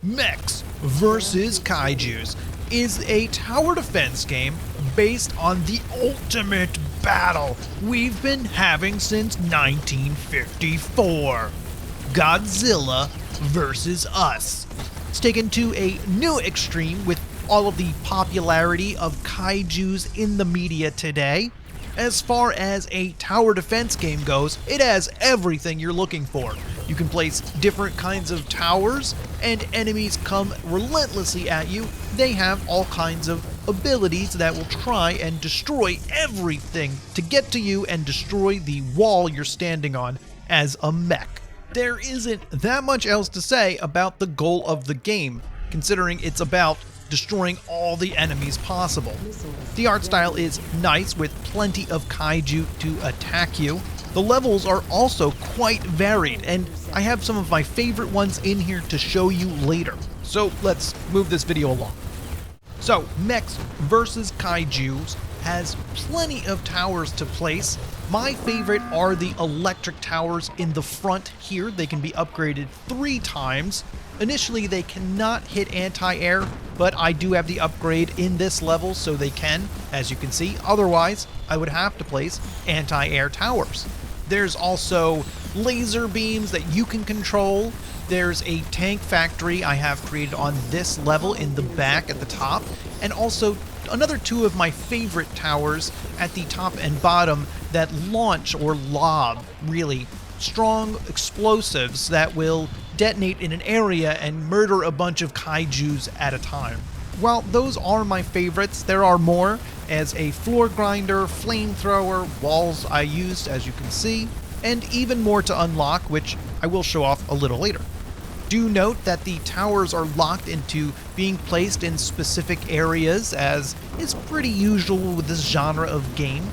Mechs vs Kaijus is a tower defense game based on the ultimate battle we've been having since 1954. Godzilla versus us. It's taken to a new extreme with all of the popularity of kaijus in the media today. As far as a tower defense game goes, it has everything you're looking for. You can place different kinds of towers, and enemies come relentlessly at you. They have all kinds of abilities that will try and destroy everything to get to you and destroy the wall you're standing on as a mech. There isn't that much else to say about the goal of the game, considering it's about destroying all the enemies possible. The art style is nice with plenty of kaiju to attack you. The levels are also quite varied, and I have some of my favorite ones in here to show you later. So let's move this video along. So, Mechs vs Kaijus has plenty of towers to place. My favorite are the electric towers in the front here. They can be upgraded 3 times. Initially, they cannot hit anti-air, but I do have the upgrade in this level, so they can, as you can see. Otherwise, I would have to place anti-air towers. There's also laser beams that you can control. There's a tank factory I have created on this level in the back at the top, and also another 2 of my favorite towers at the top and bottom that launch or lob really strong explosives that will detonate in an area and murder a bunch of kaijus at a time. While those are my favorites, there are more, as a floor grinder, flamethrower, walls I used as you can see, and even more to unlock, which I will show off a little later. Do note that the towers are locked into being placed in specific areas, as is pretty usual with this genre of game,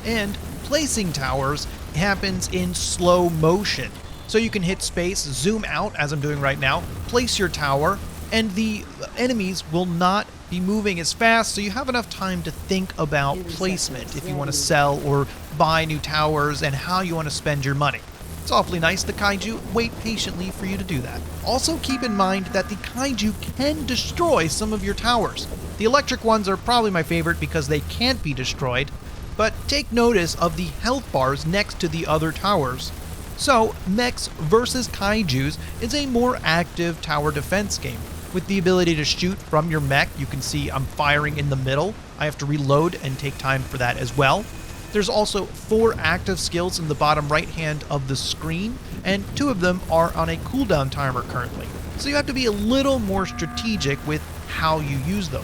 and placing towers happens in slow motion. So you can hit space, zoom out as I'm doing right now, place your tower, and the enemies will not be moving as fast, so you have enough time to think about placement if you want to sell or buy new towers and how you want to spend your money. It's awfully nice the kaiju wait patiently for you to do that. Also keep in mind that the kaiju can destroy some of your towers. The electric ones are probably my favorite because they can't be destroyed, but take notice of the health bars next to the other towers. So, Mechs vs Kaijus is a more active tower defense game. With the ability to shoot from your mech, you can see I'm firing in the middle. I have to reload and take time for that as well. There's also 4 active skills in the bottom right hand of the screen, and 2 of them are on a cooldown timer currently. So you have to be a little more strategic with how you use them.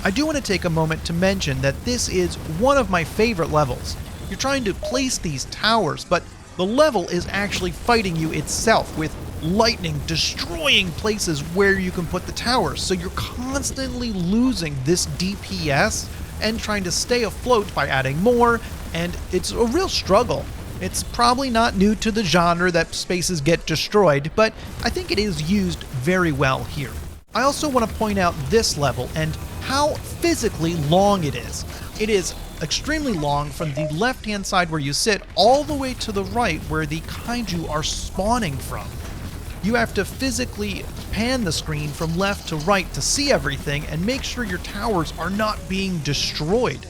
I do want to take a moment to mention that this is one of my favorite levels. You're trying to place these towers, but the level is actually fighting you itself, with lightning destroying places where you can put the towers. So you're constantly losing this DPS and trying to stay afloat by adding more, and it's a real struggle. It's probably not new to the genre that spaces get destroyed, but I think it is used very well here. I also want to point out this level and how physically long it is. It is extremely long from the left-hand side where you sit all the way to the right where the kaiju are spawning from. You have to physically pan the screen from left to right to see everything and make sure your towers are not being destroyed.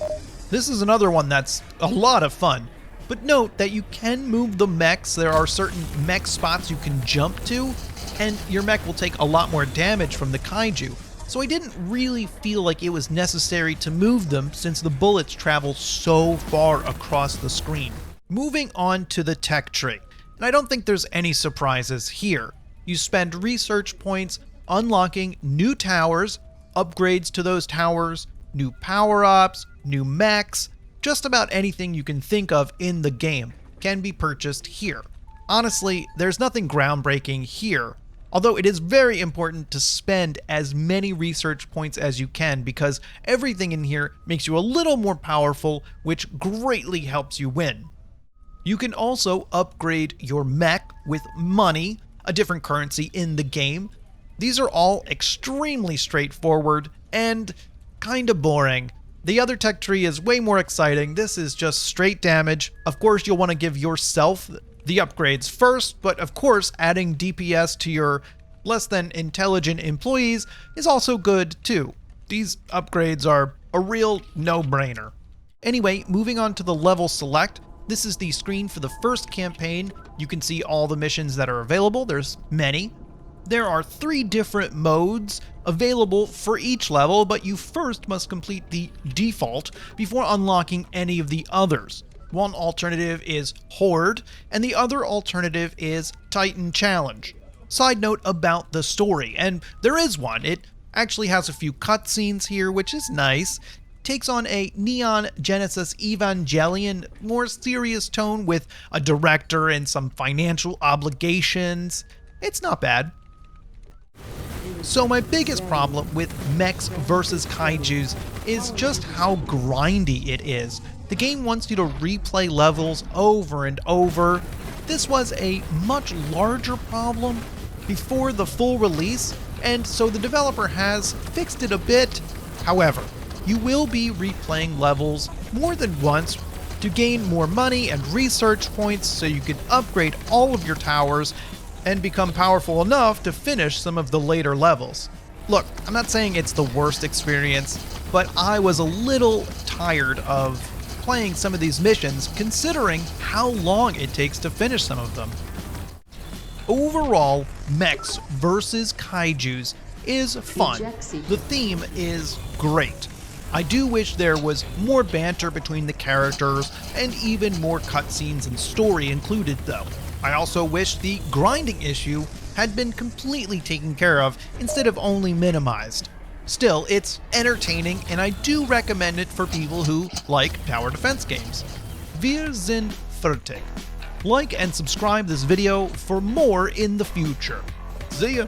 This is another one that's a lot of fun. But note that you can move the mechs. There are certain mech spots you can jump to, and your mech will take a lot more damage from the kaiju. So I didn't really feel like it was necessary to move them since the bullets travel so far across the screen. Moving on to the tech tree, and I don't think there's any surprises here. You spend research points unlocking new towers, upgrades to those towers, new power-ups, new mechs. Just about anything you can think of in the game can be purchased here. Honestly, there's nothing groundbreaking here, although it is very important to spend as many research points as you can because everything in here makes you a little more powerful, which greatly helps you win. You can also upgrade your mech with money, a different currency in the game. These are all extremely straightforward and kinda boring. The other tech tree is way more exciting. This is just straight damage. Of course, you'll want to give yourself the upgrades first, but of course, adding DPS to your less than intelligent employees is also good too. These upgrades are a real no-brainer. Anyway, moving on to the level select, this is the screen for the first campaign. You can see all the missions that are available. There's many. There are 3 different modes available for each level, but you first must complete the default before unlocking any of the others. One alternative is Horde, and the other alternative is Titan Challenge. Side note about the story, and there is one. It actually has a few cutscenes here, which is nice. Takes on a Neon Genesis Evangelion, more serious tone with a director and some financial obligations. It's not bad. So my biggest problem with Mechs vs Kaijus is just how grindy it is. The game wants you to replay levels over and over. This was a much larger problem before the full release, and so the developer has fixed it a bit. However, you will be replaying levels more than once to gain more money and research points so you can upgrade all of your towers and become powerful enough to finish some of the later levels. Look, I'm not saying it's the worst experience, but I was a little tired of playing some of these missions considering how long it takes to finish some of them. Overall, Mechs vs Kaijus is fun. The theme is great. I do wish there was more banter between the characters and even more cutscenes and story included though. I also wish the grinding issue had been completely taken care of instead of only minimized. Still, it's entertaining and I do recommend it for people who like tower defense games. Wir sind fertig. Like and subscribe this video for more in the future. See ya!